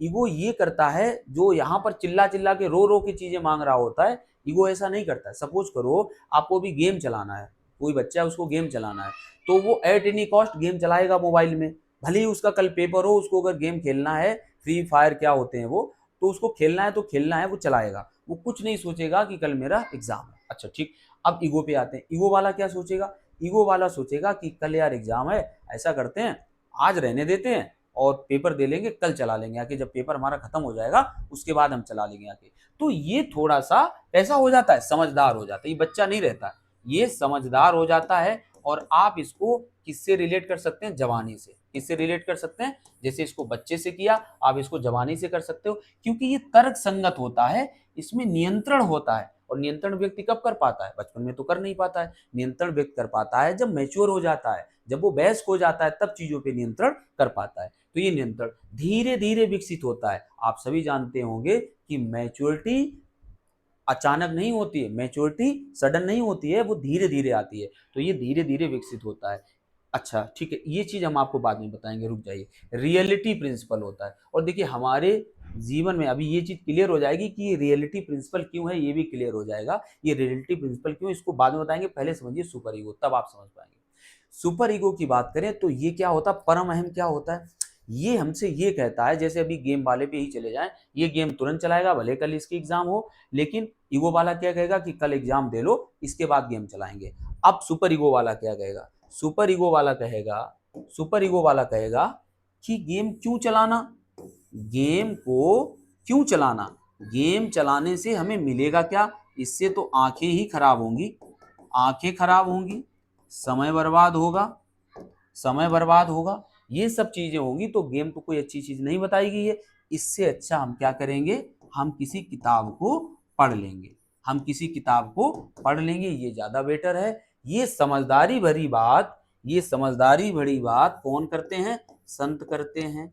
ईगो ये करता है, जो यहाँ पर चिल्ला चिल्ला के रो रो की चीजें मांग रहा होता है, ईगो ऐसा नहीं करता है। सपोज करो आपको भी गेम चलाना है, कोई बच्चा है उसको गेम चलाना है, तो वो एट एनी कॉस्ट गेम चलाएगा मोबाइल में। भले ही उसका कल पेपर हो, उसको अगर गेम खेलना है, फ्री फायर क्या होते हैं वो, तो उसको खेलना है तो खेलना है, वो चलाएगा, वो कुछ नहीं सोचेगा कि कल मेरा एग्जाम है। अच्छा ठीक, अब ईगो पे आते हैं। ईगो वाला क्या सोचेगा? ईगो वाला सोचेगा कि कल यार एग्जाम है, ऐसा करते हैं आज रहने देते हैं और पेपर दे लेंगे, कल चला लेंगे आके, जब पेपर हमारा खत्म हो जाएगा उसके बाद हम चला लेंगे आके। तो ये थोड़ा सा ऐसा हो जाता है, समझदार हो जाता है, ये बच्चा नहीं रहता, ये समझदार हो जाता है। और आप इसको किससे रिलेट कर सकते हैं? जवानी से। किससे रिलेट कर सकते हैं? जैसे इसको बच्चे से किया, आप इसको जवानी से कर सकते हो, क्योंकि ये तर्क संगत होता है, इसमें नियंत्रण होता है। और नियंत्रण व्यक्ति कब कर पाता है? बचपन में तो कर नहीं पाता है। नियंत्रण व्यक्ति कर पाता है जब मैच्योर हो जाता है, जब वो वयस्क हो जाता है, तब चीजों पे नियंत्रण कर पाता है। तो ये नियंत्रण धीरे धीरे विकसित होता है। आप सभी जानते होंगे कि मैच्योरिटी अचानक नहीं होती है, मैच्योरिटी सडन नहीं होती है, वो धीरे धीरे आती है। तो ये धीरे धीरे विकसित होता है। अच्छा ठीक है, ये चीज हम आपको बाद में बताएंगे, रुक जाइए। रियलिटी प्रिंसिपल होता है। और देखिए हमारे जीवन में अभी ये चीज क्लियर हो जाएगी कि ये रियलिटी प्रिंसिपल क्यों है, ये भी क्लियर हो जाएगा। ये रियलिटी प्रिंसिपल क्यों, इसको बाद में बताएंगे, पहले समझिए सुपर ईगो, तब आप समझ पाएंगे। सुपर ईगो की बात करें तो ये क्या होता है, परम अहम क्या होता है? ये हमसे ये कहता है, जैसे अभी गेम वाले पे ही चले जाएं, ये गेम तुरंत चलाएगा, भले कल इसकी एग्जाम हो, लेकिन ईगो वाला क्या कहेगा कि कल एग्जाम दे लो, इसके बाद गेम चलाएंगे। अब सुपर ईगो वाला क्या कहेगा? सुपर ईगो वाला कहेगा, सुपर ईगो वाला कहेगा कि गेम क्यों चलाना, गेम को क्यों चलाना, गेम चलाने से हमें मिलेगा क्या? इससे तो आंखें ही खराब होंगी, आंखें खराब होंगी, समय बर्बाद होगा, समय बर्बाद होगा, ये सब चीजें होंगी। तो गेम तो कोई अच्छी चीज नहीं बताई गई है। इससे अच्छा हम क्या करेंगे? हम किसी किताब को पढ़ लेंगे, हम किसी किताब को पढ़ लेंगे, ये ज्यादा बेटर है। ये समझदारी भरी बात, ये समझदारी भरी बात कौन करते हैं? संत करते हैं,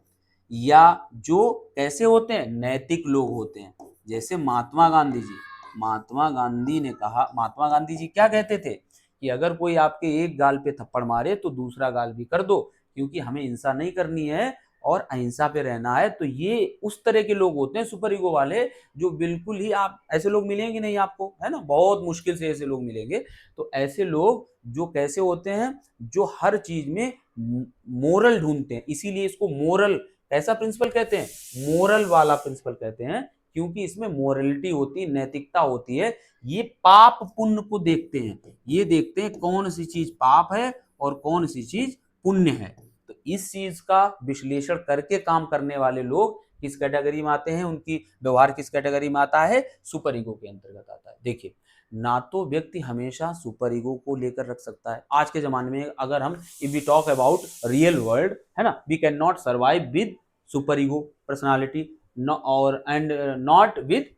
या जो कैसे होते हैं? नैतिक लोग होते हैं। जैसे महात्मा गांधी जी, महात्मा गांधी ने कहा, महात्मा गांधी जी क्या कहते थे कि अगर कोई आपके एक गाल पे थप्पड़ मारे तो दूसरा गाल भी कर दो, क्योंकि हमें हिंसा नहीं करनी है और अहिंसा पे रहना है। तो ये उस तरह के लोग होते हैं सुपर ईगो वाले, जो बिल्कुल ही, आप ऐसे लोग मिलेंगे नहीं आपको, है ना, बहुत मुश्किल से ऐसे लोग मिलेंगे। तो ऐसे लोग जो कैसे होते हैं? जो हर चीज में मोरल ढूंढते हैं, इसीलिए इसको मोरल कैसा प्रिंसिपल कहते हैं? मोरल वाला प्रिंसिपल कहते हैं, क्योंकि इसमें मोरलिटी होती है, नैतिकता होती है। ये पाप पुण्य को देखते हैं, ये देखते हैं कौन सी चीज पाप है और कौन सी चीज पुण्य है। तो इस चीज का विश्लेषण करके काम करने वाले लोग किस कैटेगरी में आते हैं? उनकी व्यवहार किस कैटेगरी में आता है? सुपर ईगो के अंतर्गत आता है। देखिए, ना तो व्यक्ति हमेशा सुपर ईगो को लेकर रख सकता है। आज के जमाने में अगर हम if we talk about real world, है ना, we can not survive with super ego personality और एंड नॉट विद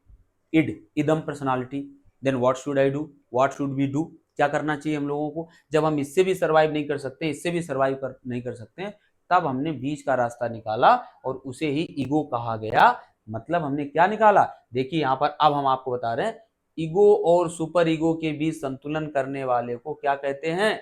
इदम personality. Then what should I do, what should we do? क्या करना चाहिए हम लोगों को? जब हम इससे भी सर्वाइव नहीं कर सकते, इससे भी सर्वाइव नहीं कर सकते, तब हमने बीच का रास्ता निकाला और उसे ही ईगो कहा गया। मतलब हमने क्या निकाला? देखिए यहाँ पर अब हम आपको बता रहे हैं, ईगो और सुपर ईगो के बीच संतुलन करने वाले को क्या कहते हैं?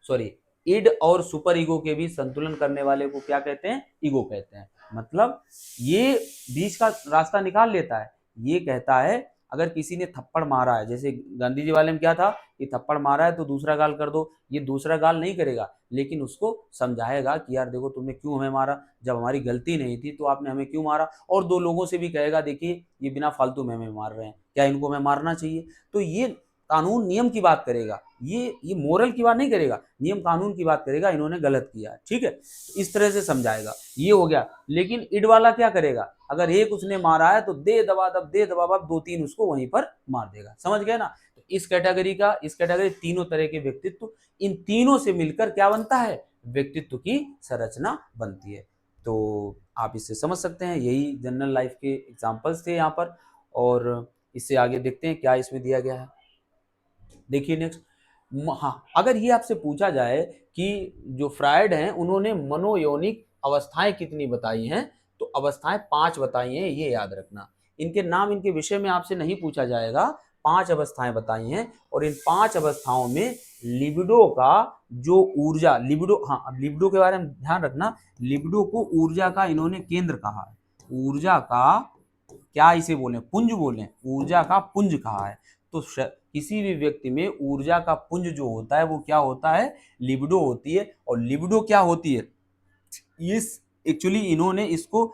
सॉरी, इड और सुपर ईगो के बीच संतुलन करने वाले को क्या कहते हैं? ईगो कहते हैं। मतलब ये बीच का रास्ता निकाल लेता है। ये कहता है अगर किसी ने थप्पड़ मारा है, जैसे गांधी जी वाले में क्या था, ये थप्पड़ मारा है तो दूसरा गाल कर दो, ये दूसरा गाल नहीं करेगा, लेकिन उसको समझाएगा कि यार देखो तुमने क्यों हमें मारा, जब हमारी गलती नहीं थी तो आपने हमें क्यों मारा। और दो लोगों से भी कहेगा देखिए ये बिना फालतू में हमें मार रहे हैं, क्या इनको हमें मारना चाहिए? तो ये कानून नियम की बात करेगा, ये मोरल की बात नहीं करेगा, नियम कानून की बात करेगा, इन्होंने गलत किया, ठीक है, इस तरह से समझाएगा। ये हो गया। लेकिन इड वाला क्या करेगा? अगर एक उसने मारा है तो दे दबा दब, दे दबा दब, दो तीन उसको वहीं पर मार देगा। समझ गए ना? तो इस कैटेगरी तीनों तरह के व्यक्तित्व, इन तीनों से मिलकर क्या बनता है? व्यक्तित्व की संरचना बनती है। तो आप इससे समझ सकते हैं, यही जनरल लाइफ के एग्जांपल्स थे यहाँ पर। और इससे आगे देखते हैं क्या इसमें दिया गया है। देखिए नेक्स्ट, हाँ, अगर ये आपसे पूछा जाए कि जो फ्रायड हैं उन्होंने मनोयौनिक अवस्थाएं कितनी बताई हैं, तो अवस्थाएं 5 बताई हैं, ये याद रखना। इनके नाम, इनके विषय में आपसे नहीं पूछा जाएगा। 5 अवस्थाएं बताई हैं, और इन 5 अवस्थाओं में लिबिडो का जो ऊर्जा, लिबिडो, हाँ, अब लिबिडो के बारे में ध्यान रखना, लिबिडो को ऊर्जा का इन्होंने केंद्र कहा है। ऊर्जा का क्या इसे बोले? पुंज बोले, ऊर्जा का पुंज कहा है। तो किसी भी व्यक्ति में ऊर्जा का पुंज जो होता है वो क्या होता है? लिबिडो होती है। और लिबिडो क्या होती है? इस एक्चुअली इन्होंने इसको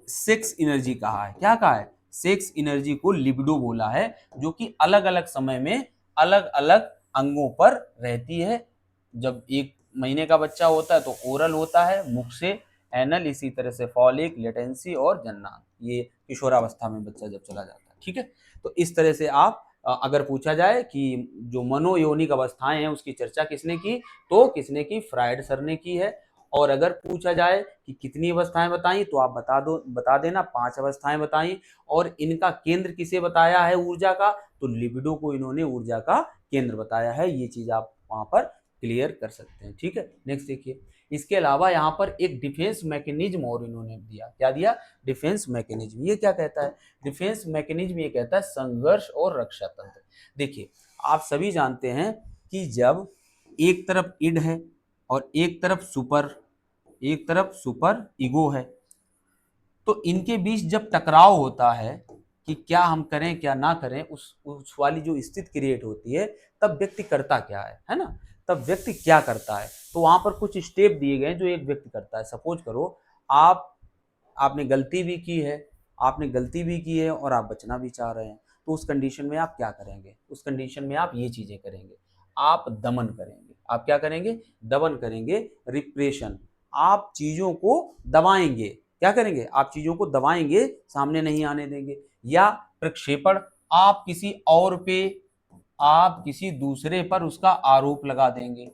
सेक्स एनर्जी कहा है। क्या कहा है? सेक्स एनर्जी को लिबिडो बोला है, जो कि अलग अलग समय में अलग अलग अंगों पर रहती है। जब 1 महीने का बच्चा होता है तो ओरल होता है, मुख से, एनल, इसी तरह से फॉलिक, लेटेंसी और जन्नांग, ये किशोरावस्था में बच्चा जब चला जाता है। ठीक है, तो इस तरह से आप अगर पूछा जाए कि जो मनोयौनिक अवस्थाएं हैं उसकी चर्चा किसने की, तो किसने की? फ्रायड सर ने की है। और अगर पूछा जाए कि कितनी अवस्थाएं बताई, तो आप बता देना 5 अवस्थाएं बताई। और इनका केंद्र किसे बताया है ऊर्जा का? तो लिबिडो को इन्होंने ऊर्जा का केंद्र बताया है। ये चीज आप वहां पर क्लियर कर सकते हैं। ठीक है, नेक्स्ट देखिए, इसके अलावा यहाँ पर एक डिफेंस मैकेनिज्म और इन्होंने दिया। क्या दिया? Defence mechanism. ये क्या कहता है? डिफेंस मैकेनिज्म ये कहता है संघर्ष और रक्षा तंत्र। देखिए, आप सभी जानते हैं कि जब एक तरफ इड है और एक तरफ सुपर ईगो है, तो इनके बीच जब टकराव होता है कि क्या हम करें क्या ना करें, उस वाली जो स्थिति क्रिएट होती है, तब व्यक्ति करता क्या है ना? तब व्यक्ति क्या करता है? तो वहां पर कुछ स्टेप दिए गए जो एक व्यक्ति करता है। सपोज करो आपने गलती भी की है और आप बचना भी चाह रहे हैं, तो उस कंडीशन में आप क्या करेंगे? उस कंडीशन में आप ये चीजें करेंगे, आप दमन करेंगे। आप क्या करेंगे? दमन करेंगे, रिप्रेशन। आप चीजों को दबाएंगे। क्या करेंगे? आप चीजों को दबाएंगे, सामने नहीं आने देंगे। या प्रक्षेपण, आप किसी दूसरे पर उसका आरोप लगा देंगे।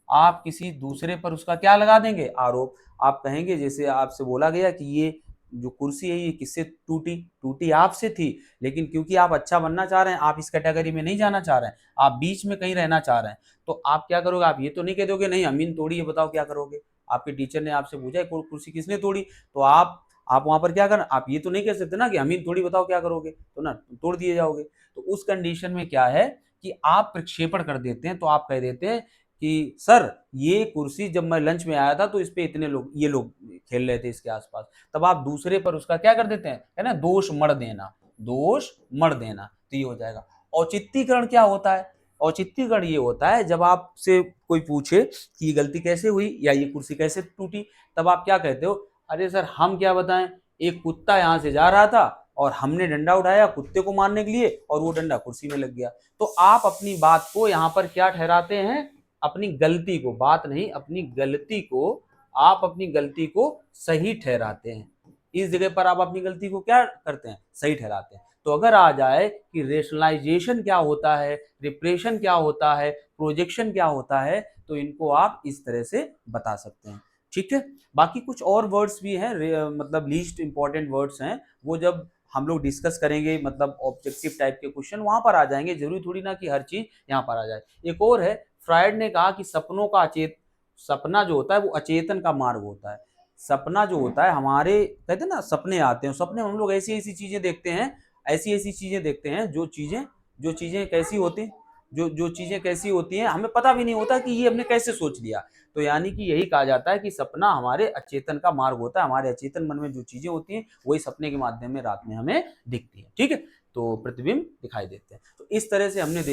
आप किसी दूसरे पर उसका क्या लगा देंगे? आरोप। आप कहेंगे, जैसे आपसे बोला गया कि ये जो कुर्सी है ये किससे टूटी? टूटी आपसे थी, लेकिन क्योंकि आप अच्छा बनना चाह रहे हैं, आप इस कैटेगरी में नहीं जाना चाह रहे हैं, आप बीच में कहीं रहना चाह रहे हैं, तो आप क्या करोगे? आप ये तो नहीं कह दोगे नहीं अमीन तोड़ी है, बताओ क्या करोगे? आपके टीचर ने आपसे पूछा कुर्सी किसने तोड़ी, तो आप वहां पर क्या करना? आप ये तो नहीं कह सकते ना कि अमीन तोड़ी, बताओ क्या करोगे, तो ना तोड़ दिए जाओगे। तो उस कंडीशन में क्या है कि आप प्रक्षेपण कर देते हैं। तो आप कह देते हैं कि सर ये कुर्सी जब मैं लंच में आया था तो इस पे इतने लोग, ये लोग खेल रहे थे इसके आसपास। तब आप दूसरे पर उसका क्या कर देते हैं, है ना, दोष मढ़ देना। तो ये हो जाएगा। औचित्यकरण क्या होता है? औचित्यकरण ये होता है जब आपसे कोई पूछे कि ये गलती कैसे हुई या ये कुर्सी कैसे टूटी, तब आप क्या कहते हो? अरे सर हम क्या बताएं, एक कुत्ता यहाँ से जा रहा था और हमने डंडा उठाया कुत्ते को मारने के लिए और वो डंडा कुर्सी में लग गया। तो आप अपनी बात को यहाँ पर क्या ठहराते हैं? अपनी गलती को, बात नहीं, अपनी गलती को, आप अपनी गलती को सही ठहराते हैं। इस जगह पर आप अपनी गलती को क्या करते हैं? सही ठहराते हैं। तो अगर आ जाए कि रेशनलाइजेशन क्या होता है, रिप्रेशन क्या होता है, प्रोजेक्शन क्या होता है, तो इनको आप इस तरह से बता सकते हैं। ठीक है, बाकी कुछ और वर्ड्स भी हैं, मतलब लीस्ट इंपॉर्टेंट वर्ड्स हैं, वो जब हम लोग डिस्कस करेंगे, मतलब ऑब्जेक्टिव टाइप के क्वेश्चन वहां पर आ जाएंगे। जरूरी थोड़ी ना कि हर चीज यहाँ पर आ जाए। एक और है, फ्रायड ने कहा कि सपना जो होता है वो अचेतन का मार्ग होता है। सपना जो होता है, हमारे कहते हैं ना सपने आते हैं, सपने में हम लोग ऐसी ऐसी चीजें देखते हैं, जो चीजें कैसी होती हैं, जो चीजें कैसी होती हैं हमें पता भी नहीं होता कि ये हमने कैसे सोच लिया। तो यानी कि यही कहा जाता है कि सपना हमारे अचेतन का मार्ग होता है। हमारे अचेतन मन में जो चीजें होती हैं वही सपने के माध्यम में रात में हमें दिखती है। ठीक है, तो प्रतिबिंब दिखाई देते हैं। तो इस तरह से हमने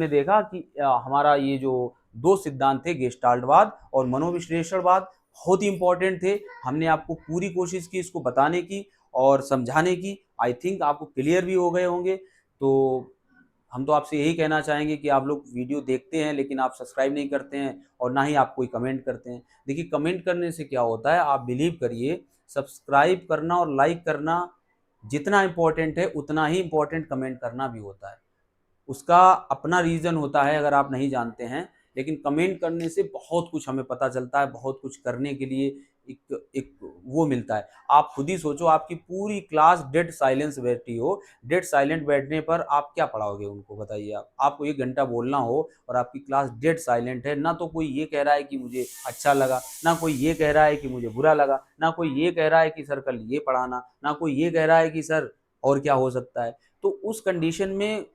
देखा कि हमारा ये जो 2 सिद्धांत थे, गेस्टाल्टवाद और मनोविश्लेषणवाद, बहुत ही इंपॉर्टेंट थे। हमने आपको पूरी कोशिश की इसको बताने की और समझाने की। आई थिंक आपको क्लियर भी हो गए होंगे। तो हम तो आपसे यही कहना चाहेंगे कि आप लोग वीडियो देखते हैं लेकिन आप सब्सक्राइब नहीं करते हैं और ना ही आप कोई कमेंट करते हैं। देखिए, कमेंट करने से क्या होता है, आप बिलीव करिए, सब्सक्राइब करना और लाइक करना जितना इंपॉर्टेंट है उतना ही इंपॉर्टेंट कमेंट करना भी होता है। उसका अपना रीज़न होता है अगर आप नहीं जानते हैं, लेकिन कमेंट करने से बहुत कुछ हमें पता चलता है, बहुत कुछ करने के लिए एक एक वो मिलता है। आप खुद ही सोचो, आपकी पूरी क्लास डेड साइलेंस बैठी हो, डेड साइलेंट बैठने पर आप क्या पढ़ाओगे उनको, बताइए आप। आपको 1 घंटा बोलना हो और आपकी क्लास डेड साइलेंट है, ना तो कोई ये कह रहा है कि मुझे अच्छा लगा, ना कोई ये कह रहा है कि मुझे बुरा लगा, ना कोई ये कह रहा है कि सर कल ये पढ़ाना, ना कोई ये कह रहा है कि सर और क्या हो सकता है। तो उस कंडीशन में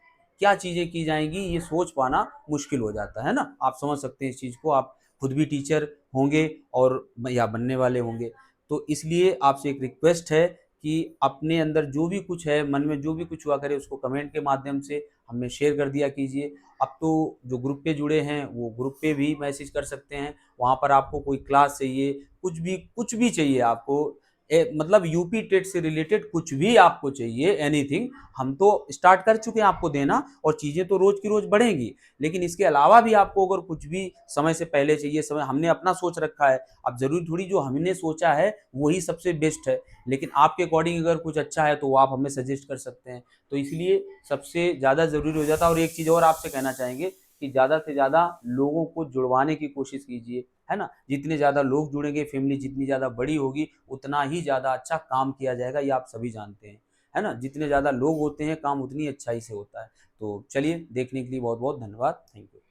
क्या चीज़ें की जाएंगी ये सोच पाना मुश्किल हो जाता है ना। आप समझ सकते हैं इस चीज़ को, आप खुद भी टीचर होंगे और या बनने वाले होंगे। तो इसलिए आपसे एक रिक्वेस्ट है कि अपने अंदर जो भी कुछ है, मन में जो भी कुछ हुआ करे, उसको कमेंट के माध्यम से हमें शेयर कर दिया कीजिए। अब तो जो ग्रुप पे जुड़े हैं वो ग्रुप पे भी मैसेज कर सकते हैं, वहाँ पर आपको कोई क्लास चाहिए, कुछ भी चाहिए आपको, मतलब यूपी टेट से रिलेटेड कुछ भी आपको चाहिए, एनीथिंग, हम तो स्टार्ट कर चुके हैं आपको देना, और चीज़ें तो रोज की रोज बढ़ेंगी, लेकिन इसके अलावा भी आपको अगर कुछ भी समय से पहले चाहिए, समय हमने अपना सोच रखा है, अब जरूरी थोड़ी जो हमने सोचा है वही सबसे बेस्ट है, लेकिन आपके अकॉर्डिंग अगर कुछ अच्छा है तो वो आप हमें सजेस्ट कर सकते हैं। तो इसलिए सबसे ज़्यादा ज़रूरी हो जाता है। और एक चीज़ और आपसे कहना चाहेंगे कि ज़्यादा से ज़्यादा लोगों को जुड़वाने की कोशिश कीजिए, है ना? जितने ज़्यादा लोग जुड़ेंगे, फैमिली जितनी ज़्यादा बड़ी होगी, उतना ही ज़्यादा अच्छा काम किया जाएगा, ये आप सभी जानते हैं, है ना? जितने ज़्यादा लोग होते हैं, काम उतनी अच्छाई से होता है। तो चलिए, देखने के लिए बहुत-बहुत धन्यवाद। Thank you.